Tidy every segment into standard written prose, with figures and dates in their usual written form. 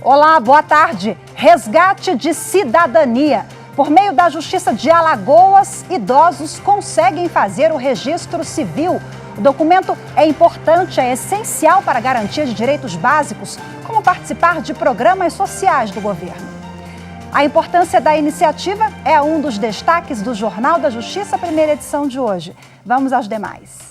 Olá, boa tarde. Resgate de cidadania. Por meio da Justiça de Alagoas, idosos conseguem fazer o registro civil. O documento é importante, é essencial para a garantia de direitos básicos, como participar de programas sociais do governo. A importância da iniciativa é um dos destaques do Jornal da Justiça, primeira edição de hoje. Vamos aos demais.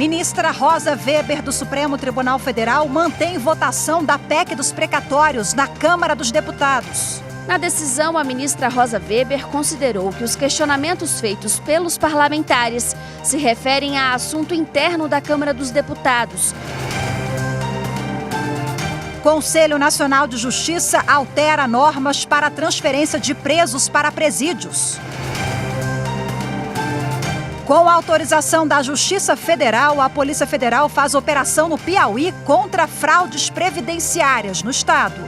Ministra Rosa Weber, do Supremo Tribunal Federal, mantém votação da PEC dos precatórios na Câmara dos Deputados. Na decisão, a ministra Rosa Weber considerou que os questionamentos feitos pelos parlamentares se referem a assunto interno da Câmara dos Deputados. Conselho Nacional de Justiça altera normas para a transferência de presos para presídios. Com a autorização da Justiça Federal, a Polícia Federal faz operação no Piauí contra fraudes previdenciárias no estado.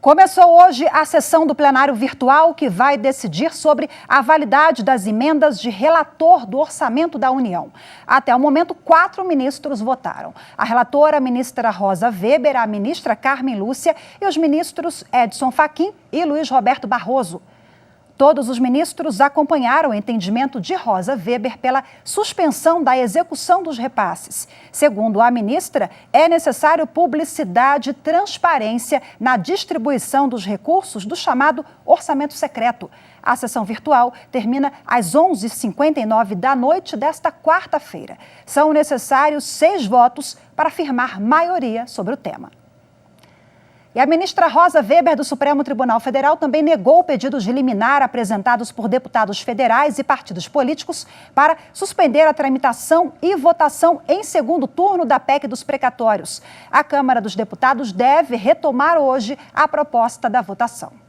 Começou hoje a sessão do plenário virtual que vai decidir sobre a validade das emendas de relator do Orçamento da União. Até o momento, 4 ministros votaram. A relatora, a ministra Rosa Weber, a ministra Carmen Lúcia e os ministros Edson Fachin e Luiz Roberto Barroso. Todos os ministros acompanharam o entendimento de Rosa Weber pela suspensão da execução dos repasses. Segundo a ministra, é necessário publicidade e transparência na distribuição dos recursos do chamado orçamento secreto. A sessão virtual termina às 11h59 da noite desta quarta-feira. São necessários 6 votos para firmar maioria sobre o tema. E a ministra Rosa Weber, do Supremo Tribunal Federal, também negou pedidos de liminar apresentados por deputados federais e partidos políticos para suspender a tramitação e votação em segundo turno da PEC dos precatórios. A Câmara dos Deputados deve retomar hoje a proposta da votação.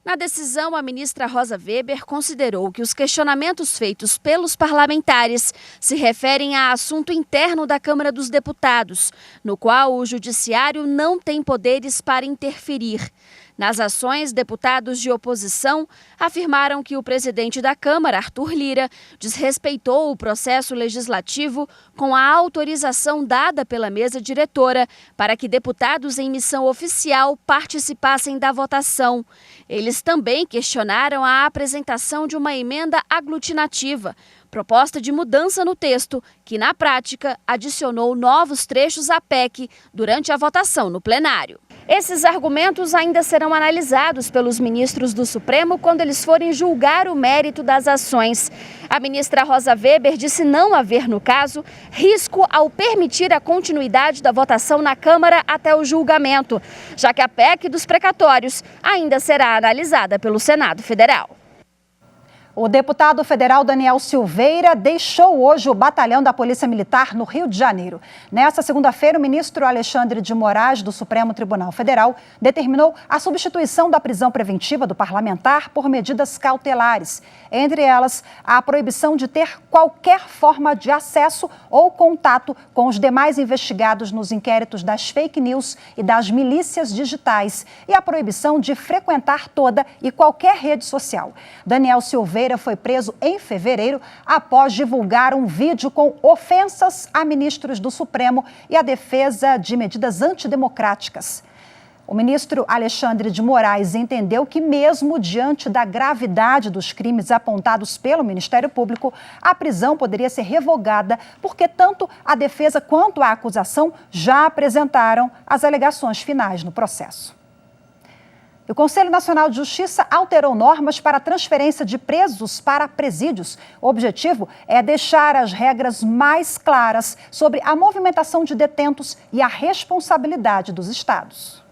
Na decisão, a ministra Rosa Weber considerou que os questionamentos feitos pelos parlamentares se referem a assunto interno da Câmara dos Deputados, no qual o Judiciário não tem poderes para interferir. Nas ações, deputados de oposição afirmaram que o presidente da Câmara, Arthur Lira, desrespeitou o processo legislativo com a autorização dada pela mesa diretora para que deputados em missão oficial participassem da votação. Eles também questionaram a apresentação de uma emenda aglutinativa, proposta de mudança no texto, que na prática adicionou novos trechos à PEC durante a votação no plenário. Esses argumentos ainda serão analisados pelos ministros do Supremo quando eles forem julgar o mérito das ações. A ministra Rosa Weber disse não haver, no caso, risco ao permitir a continuidade da votação na Câmara até o julgamento, já que a PEC dos precatórios ainda será analisada pelo Senado Federal. O deputado federal Daniel Silveira deixou hoje o batalhão da Polícia Militar no Rio de Janeiro. Nesta segunda-feira, o ministro Alexandre de Moraes, do Supremo Tribunal Federal, determinou a substituição da prisão preventiva do parlamentar por medidas cautelares. Entre elas, a proibição de ter qualquer forma de acesso ou contato com os demais investigados nos inquéritos das fake news e das milícias digitais e a proibição de frequentar toda e qualquer rede social. Daniel Silveira foi preso em fevereiro após divulgar um vídeo com ofensas a ministros do Supremo e a defesa de medidas antidemocráticas. O ministro Alexandre de Moraes entendeu que, mesmo diante da gravidade dos crimes apontados pelo Ministério Público, a prisão poderia ser revogada porque tanto a defesa quanto a acusação já apresentaram as alegações finais no processo. O Conselho Nacional de Justiça alterou normas para a transferência de presos para presídios. O objetivo é deixar as regras mais claras sobre a movimentação de detentos e a responsabilidade dos estados.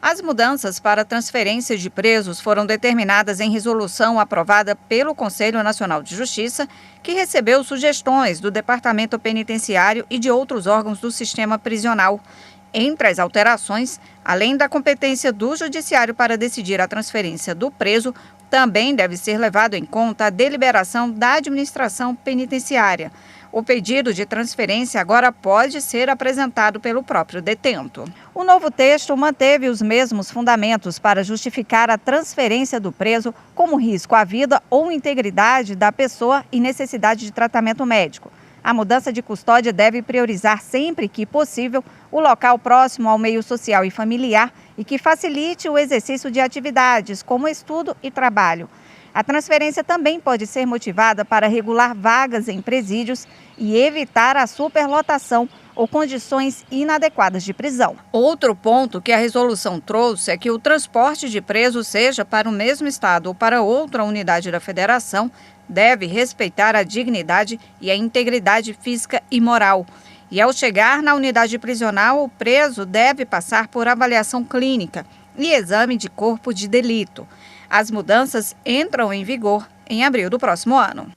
As mudanças para a transferência de presos foram determinadas em resolução aprovada pelo Conselho Nacional de Justiça, que recebeu sugestões do Departamento Penitenciário e de outros órgãos do sistema prisional. Entre as alterações, além da competência do Judiciário para decidir a transferência do preso, também deve ser levado em conta a deliberação da administração penitenciária. O pedido de transferência agora pode ser apresentado pelo próprio detento. O novo texto manteve os mesmos fundamentos para justificar a transferência do preso, como risco à vida ou integridade da pessoa e necessidade de tratamento médico. A mudança de custódia deve priorizar sempre que possível o local próximo ao meio social e familiar e que facilite o exercício de atividades como estudo e trabalho. A transferência também pode ser motivada para regular vagas em presídios e evitar a superlotação ou condições inadequadas de prisão. Outro ponto que a resolução trouxe é que o transporte de presos, seja para o mesmo estado ou para outra unidade da federação, deve respeitar a dignidade e a integridade física e moral. E ao chegar na unidade prisional, o preso deve passar por avaliação clínica e exame de corpo de delito. As mudanças entram em vigor em abril do próximo ano.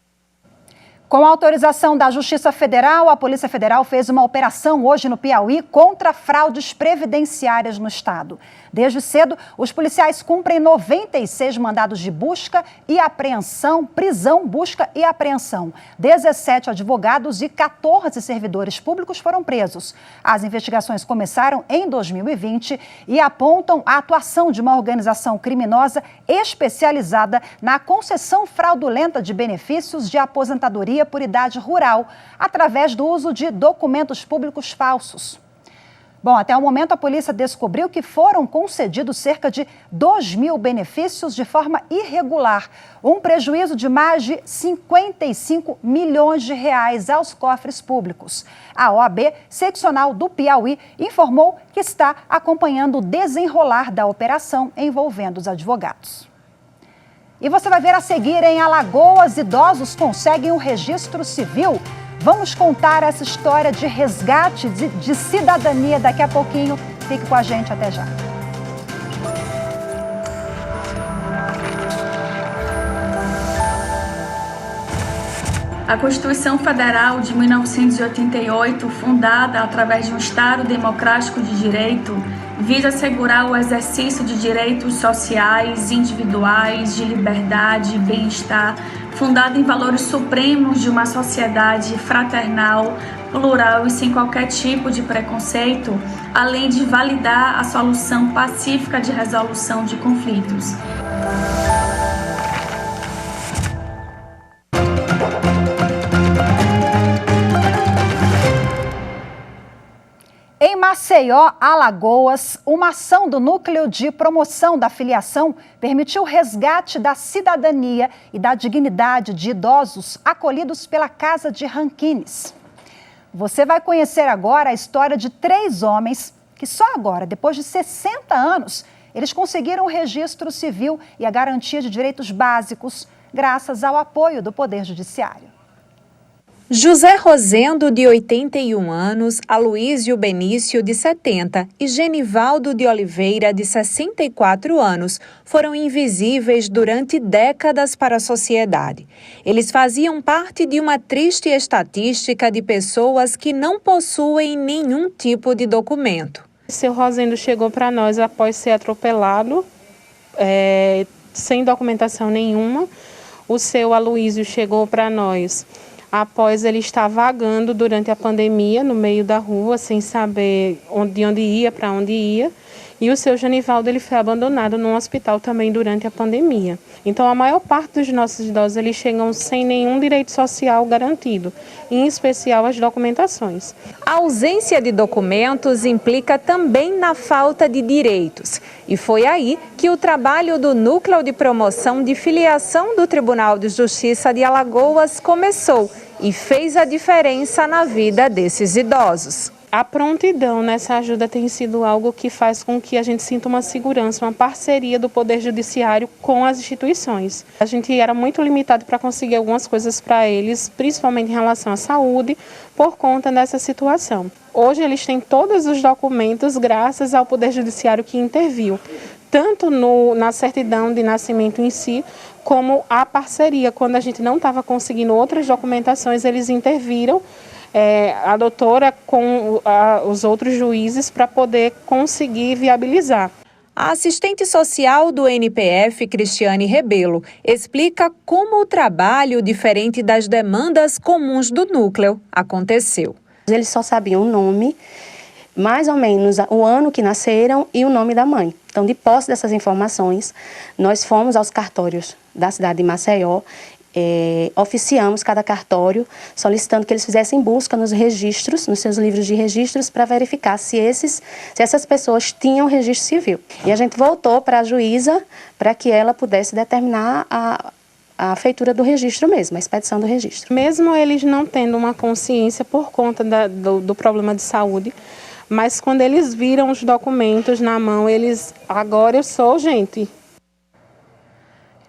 Com a autorização da Justiça Federal, a Polícia Federal fez uma operação hoje no Piauí contra fraudes previdenciárias no estado. Desde cedo, os policiais cumprem 96 mandados de busca e apreensão, prisão, busca e apreensão. 17 advogados e 14 servidores públicos foram presos. As investigações começaram em 2020 e apontam a atuação de uma organização criminosa especializada na concessão fraudulenta de benefícios de aposentadoria por idade rural, através do uso de documentos públicos falsos. Bom, até o momento a polícia descobriu que foram concedidos cerca de 2.000 benefícios de forma irregular, um prejuízo de mais de 55 milhões de reais aos cofres públicos. A OAB seccional do Piauí informou que está acompanhando o desenrolar da operação envolvendo os advogados. E você vai ver a seguir: em Alagoas, idosos conseguem um registro civil. Vamos contar essa história de resgate de cidadania daqui a pouquinho. Fique com a gente, até já. A Constituição Federal de 1988, fundada através de um Estado democrático de direito, visa assegurar o exercício de direitos sociais, individuais, de liberdade e bem-estar, fundada em valores supremos de uma sociedade fraternal, plural e sem qualquer tipo de preconceito, além de validar a solução pacífica de resolução de conflitos. Em Maceió, Alagoas, uma ação do Núcleo de Promoção da Filiação permitiu o resgate da cidadania e da dignidade de idosos acolhidos pela Casa de Rankines. Você vai conhecer agora a história de 3 homens que só agora, depois de 60 anos, eles conseguiram o registro civil e a garantia de direitos básicos, graças ao apoio do Poder Judiciário. José Rosendo, de 81 anos, Aloísio Benício, de 70 e Genivaldo de Oliveira, de 64 anos, foram invisíveis durante décadas para a sociedade. Eles faziam parte de uma triste estatística de pessoas que não possuem nenhum tipo de documento. Seu Rosendo chegou para nós após ser atropelado, sem documentação nenhuma. O seu Aloísio chegou para nós após ele estar vagando durante a pandemia no meio da rua, sem saber de onde ia, para onde ia. E o seu Genivaldo, ele foi abandonado num hospital também durante a pandemia. Então, a maior parte dos nossos idosos, eles chegam sem nenhum direito social garantido, em especial as documentações. A ausência de documentos implica também na falta de direitos. E foi aí que o trabalho do Núcleo de Promoção de Filiação do Tribunal de Justiça de Alagoas começou e fez a diferença na vida desses idosos. A prontidão nessa ajuda tem sido algo que faz com que a gente sinta uma segurança, uma parceria do Poder Judiciário com as instituições. A gente era muito limitado para conseguir algumas coisas para eles, principalmente em relação à saúde, por conta dessa situação. Hoje eles têm todos os documentos graças ao Poder Judiciário que interviu, tanto na certidão de nascimento em si, como a parceria. Quando a gente não estava conseguindo outras documentações, eles interviram, a doutora com os outros juízes, para poder conseguir viabilizar. A assistente social do NPF, Cristiane Rebelo, explica como o trabalho, diferente das demandas comuns do núcleo, aconteceu. Eles só sabiam o nome, mais ou menos o ano que nasceram e o nome da mãe. Então, de posse dessas informações, nós fomos aos cartórios da cidade de Maceió, oficiamos cada cartório, solicitando que eles fizessem busca nos registros, nos seus livros de registros, para verificar se essas pessoas tinham registro civil. E a gente voltou para a juíza para que ela pudesse determinar a feitura do registro mesmo, a expedição do registro. Mesmo eles não tendo uma consciência por conta do problema de saúde, mas quando eles viram os documentos na mão, agora eu sou gente.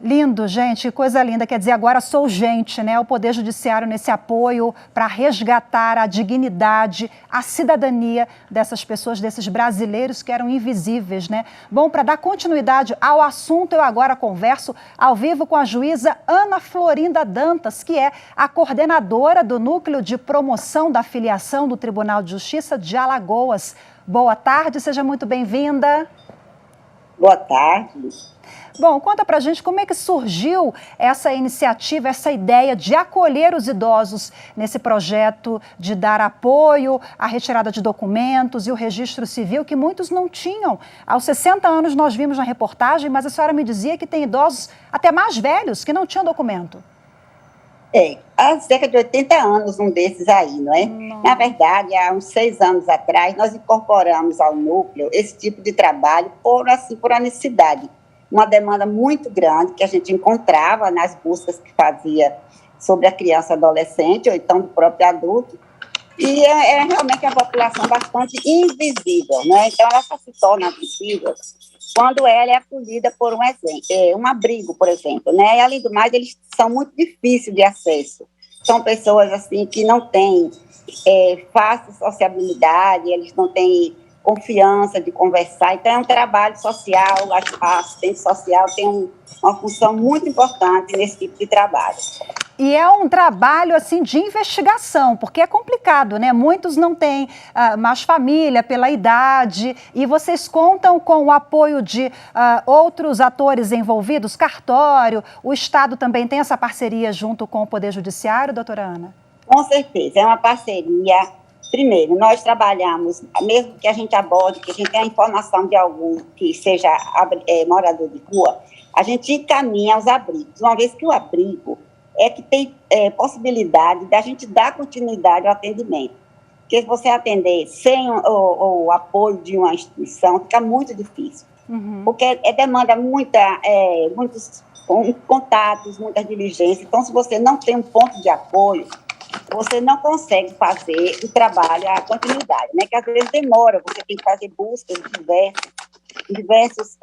Lindo, gente, que coisa linda. Quer dizer, agora sou gente, né? O Poder Judiciário nesse apoio para resgatar a dignidade, a cidadania dessas pessoas, desses brasileiros que eram invisíveis, né? Bom, para dar continuidade ao assunto, eu agora converso ao vivo com a juíza Ana Florinda Dantas, que é a coordenadora do Núcleo de Promoção da Filiação do Tribunal de Justiça de Alagoas. Boa tarde, seja muito bem-vinda. Boa tarde. Bom, conta pra gente como é que surgiu essa iniciativa, essa ideia de acolher os idosos nesse projeto de dar apoio à retirada de documentos e o registro civil que muitos não tinham. Aos 60 anos nós vimos na reportagem, mas a senhora me dizia que tem idosos até mais velhos que não tinham documento. Há cerca de 80 anos um desses aí, não é? Nossa. Na verdade, há uns 6 anos atrás, nós incorporamos ao núcleo esse tipo de trabalho por a necessidade. Uma demanda muito grande que a gente encontrava nas buscas que fazia sobre a criança e adolescente, ou então do próprio adulto, e é realmente uma população bastante invisível, né? Então, ela só se torna visível quando ela é acolhida por um abrigo, por exemplo, né? E, além do mais, eles são muito difíceis de acesso. São pessoas, assim, que não têm fácil sociabilidade, eles não têm confiança de conversar, então é um trabalho social, a assistente social tem uma função muito importante nesse tipo de trabalho. E é um trabalho, assim, de investigação, porque é complicado, né? Muitos não têm mais família pela idade, e vocês contam com o apoio de outros atores envolvidos, cartório, o Estado também tem essa parceria junto com o Poder Judiciário, doutora Ana? Com certeza, é uma parceria. Primeiro, nós trabalhamos, mesmo que a gente aborde, que a gente tenha informação de algum que seja morador de rua, a gente encaminha os abrigos, uma vez que o abrigo é que tem possibilidade da gente dar continuidade ao atendimento. Porque se você atender sem o apoio de uma instituição, fica muito difícil. Uhum. Porque demanda muitos contatos, muitas diligências. Então, se você não tem um ponto de apoio, você não consegue fazer o trabalho, a continuidade, né? Que às vezes demora, você tem que fazer buscas em diversos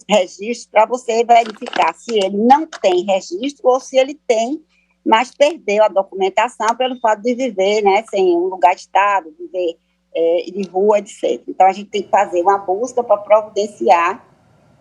registros para você verificar se ele não tem registro ou se ele tem, mas perdeu a documentação pelo fato de viver, né, sem um lugar de estado, viver de rua, etc. Então, a gente tem que fazer uma busca para providenciar.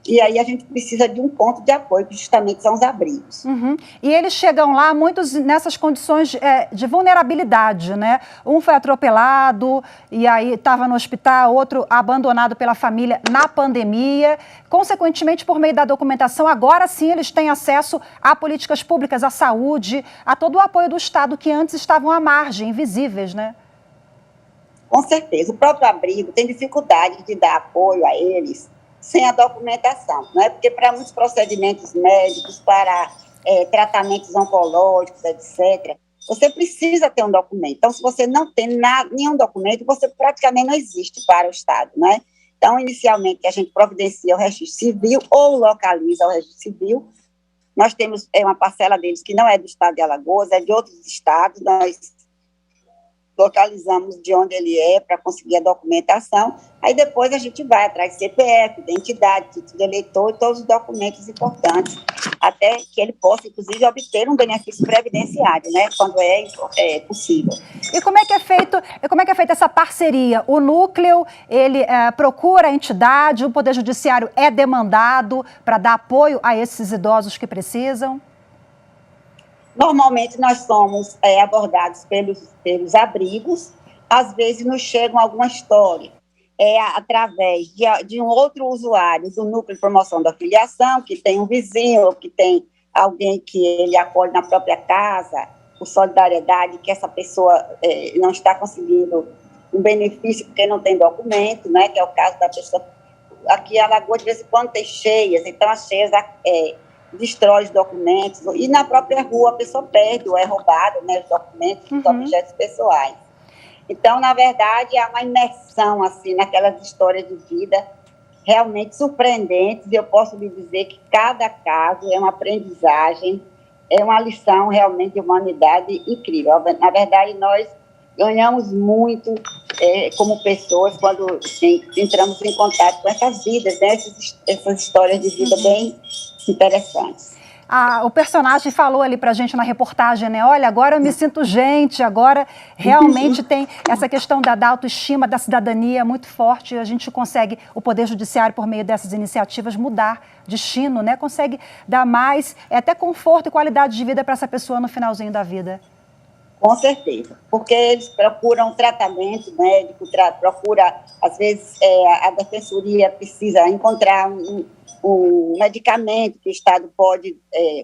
E aí a gente precisa de um ponto de apoio, que justamente são os abrigos. Uhum. E eles chegam lá, muitos nessas condições de vulnerabilidade, né? Um foi atropelado e aí estava no hospital, outro abandonado pela família na pandemia. Consequentemente, por meio da documentação, agora sim eles têm acesso a políticas públicas, à saúde, a todo o apoio do Estado, que antes estavam à margem, invisíveis, né? Com certeza. O próprio abrigo tem dificuldade de dar apoio a eles sem a documentação, não é? Porque para muitos procedimentos médicos, para tratamentos oncológicos, etc., você precisa ter um documento. Então, se você não tem nenhum documento, você praticamente não existe para o Estado, não é? Então, inicialmente, a gente providencia o registro civil ou localiza o registro civil. Nós temos uma parcela deles que não é do Estado de Alagoas, é de outros estados. Nós localizamos de onde ele é para conseguir a documentação. Aí depois a gente vai atrás de CPF, identidade, título de eleitor e todos os documentos importantes, até que ele possa, inclusive, obter um benefício previdenciário, né, quando é possível. E como é que é feita essa parceria? O núcleo, ele procura a entidade, o Poder Judiciário é demandado para dar apoio a esses idosos que precisam? Normalmente, nós somos abordados pelos abrigos, às vezes nos chegam alguma história. através de um outro usuário do núcleo de promoção da filiação, que tem um vizinho, ou que tem alguém que ele acolhe na própria casa, por solidariedade, que essa pessoa não está conseguindo um benefício porque não tem documento, né, que é o caso da pessoa. Aqui em Alagoas, de vez em quando, tem cheias, então as cheias destrói os documentos, e na própria rua a pessoa perde ou é roubada, né, os documentos, os objetos pessoais. Então, na verdade, há uma imersão assim, naquelas histórias de vida realmente surpreendentes, e eu posso lhe dizer que cada caso é uma aprendizagem, é uma lição realmente de humanidade incrível. Na verdade, nós ganhamos muito como pessoas quando entramos em contato com essas vidas, né? Essas histórias de vida bem interessantes. O personagem falou ali pra gente na reportagem, né? Olha, agora eu me sinto gente, agora realmente tem essa questão da autoestima, da cidadania muito forte. A gente consegue, o Poder Judiciário, por meio dessas iniciativas, mudar destino, né? Consegue dar mais, até conforto e qualidade de vida para essa pessoa no finalzinho da vida. Com certeza, porque eles procuram tratamento médico, às vezes a defensoria precisa encontrar um medicamento que o Estado pode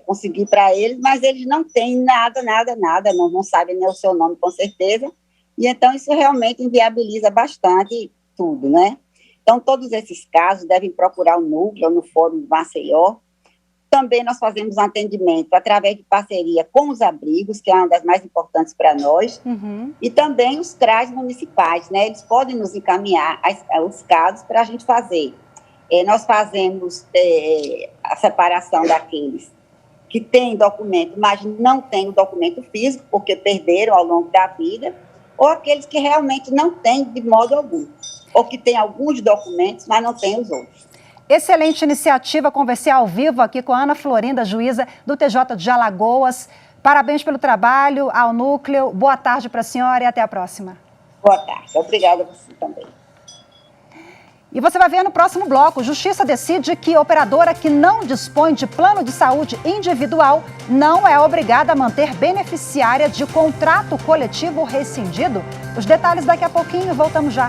conseguir para eles, mas eles não têm nada, não sabem nem o seu nome com certeza, e então isso realmente inviabiliza bastante tudo, né? Então, todos esses casos devem procurar o núcleo no Fórum de Maceió. Também nós fazemos um atendimento através de parceria com os abrigos, que é uma das mais importantes para nós, e também os CRAs municipais, né? Eles podem nos encaminhar os casos para a gente fazer. Nós fazemos a separação daqueles que têm documento, mas não têm o documento físico, porque perderam ao longo da vida, ou aqueles que realmente não têm de modo algum, ou que têm alguns documentos, mas não têm os outros. Excelente iniciativa, conversei ao vivo aqui com a Ana Florinda, juíza do TJ de Alagoas. Parabéns pelo trabalho, ao núcleo. Boa tarde para a senhora e até a próxima. Boa tarde, obrigada a você também. E você vai ver no próximo bloco, Justiça decide que operadora que não dispõe de plano de saúde individual não é obrigada a manter beneficiária de contrato coletivo rescindido. Os detalhes daqui a pouquinho, voltamos já.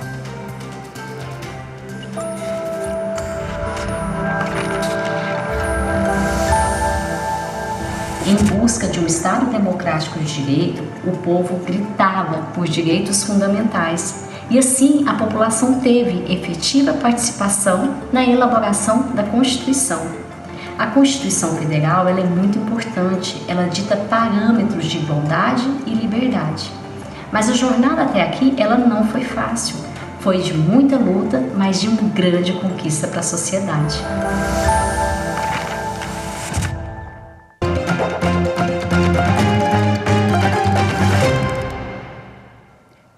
Em busca de um Estado democrático de direito, o povo gritava por direitos fundamentais. E assim, a população teve efetiva participação na elaboração da Constituição. A Constituição Federal ela é muito importante, ela dita parâmetros de igualdade e liberdade. Mas a jornada até aqui ela não foi fácil. Foi de muita luta, mas de uma grande conquista para a sociedade.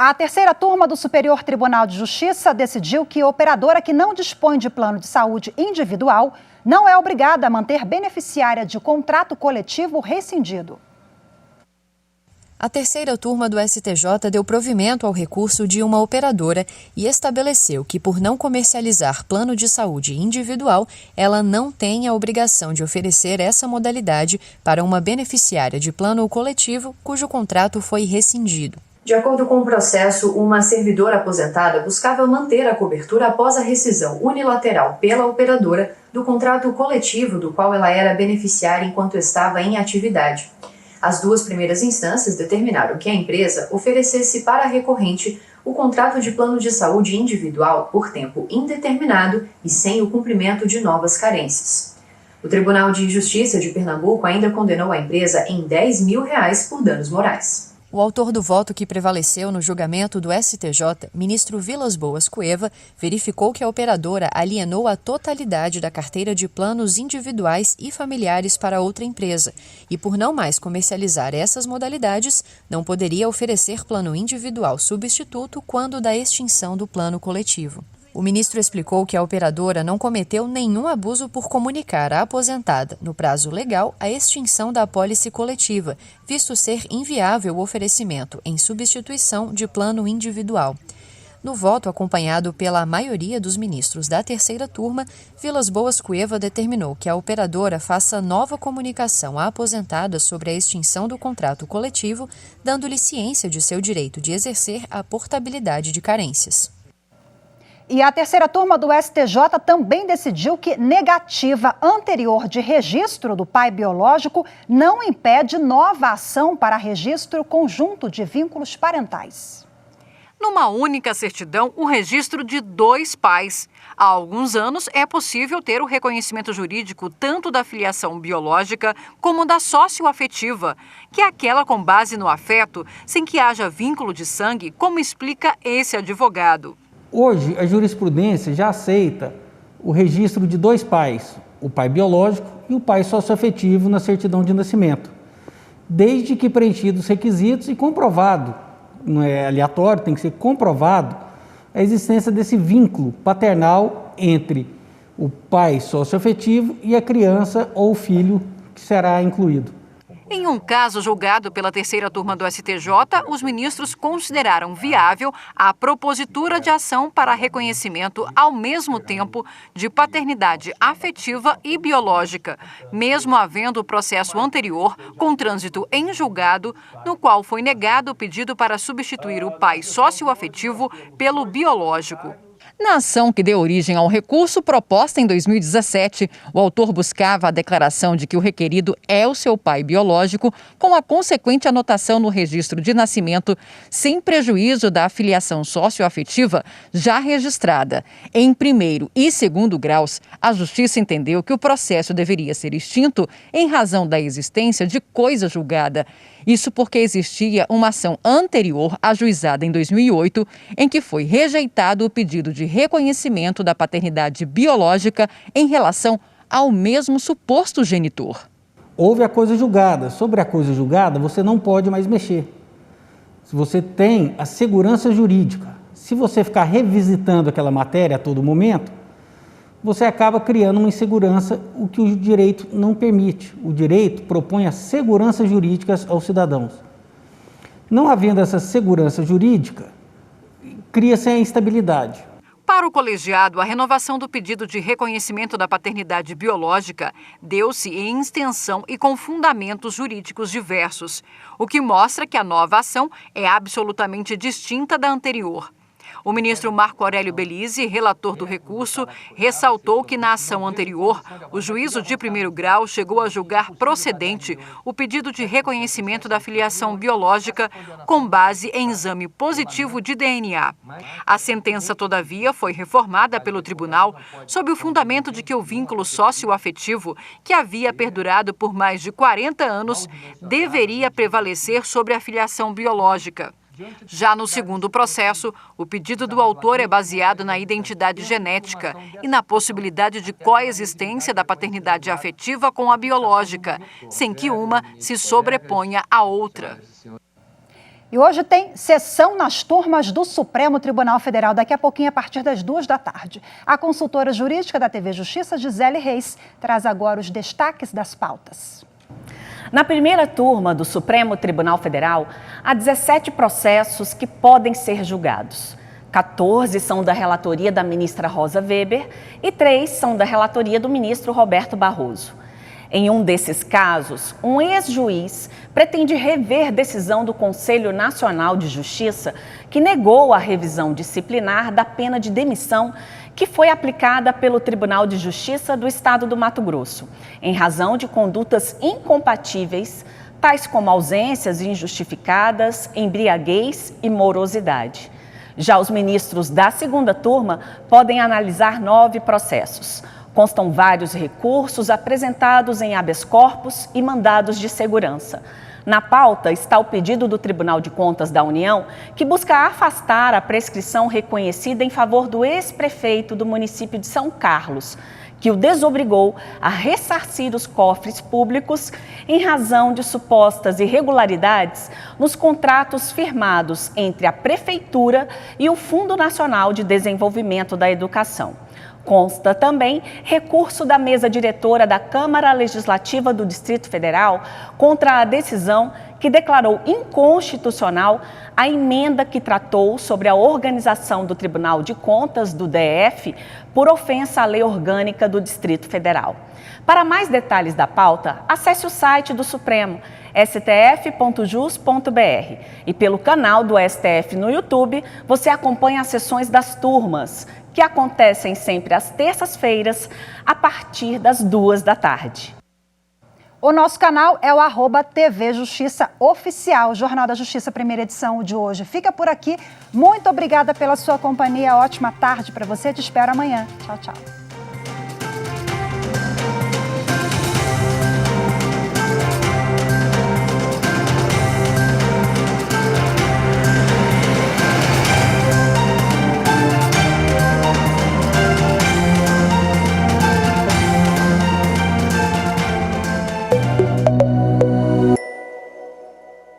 A terceira turma do Superior Tribunal de Justiça decidiu que operadora que não dispõe de plano de saúde individual não é obrigada a manter beneficiária de contrato coletivo rescindido. A terceira turma do STJ deu provimento ao recurso de uma operadora e estabeleceu que, por não comercializar plano de saúde individual, ela não tem a obrigação de oferecer essa modalidade para uma beneficiária de plano coletivo cujo contrato foi rescindido. De acordo com o processo, uma servidora aposentada buscava manter a cobertura após a rescisão unilateral pela operadora do contrato coletivo do qual ela era beneficiária enquanto estava em atividade. As duas primeiras instâncias determinaram que a empresa oferecesse para a recorrente o contrato de plano de saúde individual por tempo indeterminado e sem o cumprimento de novas carências. O Tribunal de Justiça de Pernambuco ainda condenou a empresa em R$10 mil por danos morais. O autor do voto que prevaleceu no julgamento do STJ, ministro Vilas Boas Cueva, verificou que a operadora alienou a totalidade da carteira de planos individuais e familiares para outra empresa e, por não mais comercializar essas modalidades, não poderia oferecer plano individual substituto quando da extinção do plano coletivo. O ministro explicou que a operadora não cometeu nenhum abuso por comunicar à aposentada, no prazo legal, a extinção da apólice coletiva, visto ser inviável o oferecimento em substituição de plano individual. No voto acompanhado pela maioria dos ministros da terceira turma, Vilas Boas Cueva determinou que a operadora faça nova comunicação à aposentada sobre a extinção do contrato coletivo, dando-lhe ciência de seu direito de exercer a portabilidade de carências. E a terceira turma do STJ também decidiu que negativa anterior de registro do pai biológico não impede nova ação para registro conjunto de vínculos parentais. Numa única certidão, o registro de 2 pais. Há alguns anos, é possível ter o reconhecimento jurídico tanto da filiação biológica como da socioafetiva, que é aquela com base no afeto, sem que haja vínculo de sangue, como explica esse advogado. Hoje, a jurisprudência já aceita o registro de 2 pais, o pai biológico e o pai socioafetivo na certidão de nascimento, desde que preenchidos os requisitos e comprovado, não é aleatório, tem que ser comprovado a existência desse vínculo paternal entre o pai socioafetivo e a criança ou o filho que será incluído. Em um caso julgado pela terceira turma do STJ, os ministros consideraram viável a propositura de ação para reconhecimento ao mesmo tempo de paternidade afetiva e biológica, mesmo havendo o processo anterior com trânsito em julgado, no qual foi negado o pedido para substituir o pai socioafetivo pelo biológico. Na ação que deu origem ao recurso proposta em 2017, o autor buscava a declaração de que o requerido é o seu pai biológico, com a consequente anotação no registro de nascimento, sem prejuízo da filiação socioafetiva já registrada. Em primeiro e segundo graus, a Justiça entendeu que o processo deveria ser extinto em razão da existência de coisa julgada. Isso porque existia uma ação anterior, ajuizada em 2008, em que foi rejeitado o pedido de reconhecimento da paternidade biológica em relação ao mesmo suposto genitor. Houve a coisa julgada. Sobre a coisa julgada, você não pode mais mexer. Se você tem a segurança jurídica, se você ficar revisitando aquela matéria a todo momento, você acaba criando uma insegurança, o que o direito não permite. O direito propõe a segurança jurídica aos cidadãos. Não havendo essa segurança jurídica, cria-se a instabilidade. Para o colegiado, a renovação do pedido de reconhecimento da paternidade biológica deu-se em extensão e com fundamentos jurídicos diversos, o que mostra que a nova ação é absolutamente distinta da anterior. O ministro Marco Aurélio Belize, relator do recurso, ressaltou que na ação anterior, o juízo de primeiro grau chegou a julgar procedente o pedido de reconhecimento da filiação biológica com base em exame positivo de DNA. A sentença, todavia, foi reformada pelo tribunal sob o fundamento de que o vínculo socioafetivo, que havia perdurado por mais de 40 anos, deveria prevalecer sobre a filiação biológica. Já no segundo processo, o pedido do autor é baseado na identidade genética e na possibilidade de coexistência da paternidade afetiva com a biológica, sem que uma se sobreponha à outra. E hoje tem sessão nas turmas do Supremo Tribunal Federal, daqui a pouquinho, a partir das 14h. A consultora jurídica da TV Justiça, Gisele Reis, traz agora os destaques das pautas. Na primeira turma do Supremo Tribunal Federal, há 17 processos que podem ser julgados. 14 são da relatoria da ministra Rosa Weber e 3 são da relatoria do ministro Roberto Barroso. Em um desses casos, um ex-juiz pretende rever decisão do Conselho Nacional de Justiça que negou a revisão disciplinar da pena de demissão que foi aplicada pelo Tribunal de Justiça do Estado do Mato Grosso, em razão de condutas incompatíveis, tais como ausências injustificadas, embriaguez e morosidade. Já os ministros da segunda turma podem analisar 9 processos. Constam vários recursos apresentados em habeas corpus e mandados de segurança. Na pauta está o pedido do Tribunal de Contas da União, que busca afastar a prescrição reconhecida em favor do ex-prefeito do município de São Carlos, que o desobrigou a ressarcir os cofres públicos em razão de supostas irregularidades nos contratos firmados entre a Prefeitura e o Fundo Nacional de Desenvolvimento da Educação. Consta também recurso da mesa diretora da Câmara Legislativa do Distrito Federal contra a decisão que declarou inconstitucional a emenda que tratou sobre a organização do Tribunal de Contas do DF por ofensa à lei orgânica do Distrito Federal. Para mais detalhes da pauta, acesse o site do Supremo, stf.jus.br. E pelo canal do STF no YouTube, você acompanha as sessões das turmas, que acontecem sempre às terças-feiras, a partir das 14h. O nosso canal é o @TV Justiça Oficial. O Jornal da Justiça, primeira edição de hoje, fica por aqui. Muito obrigada pela sua companhia. Ótima tarde para você. Te espero amanhã. Tchau, tchau.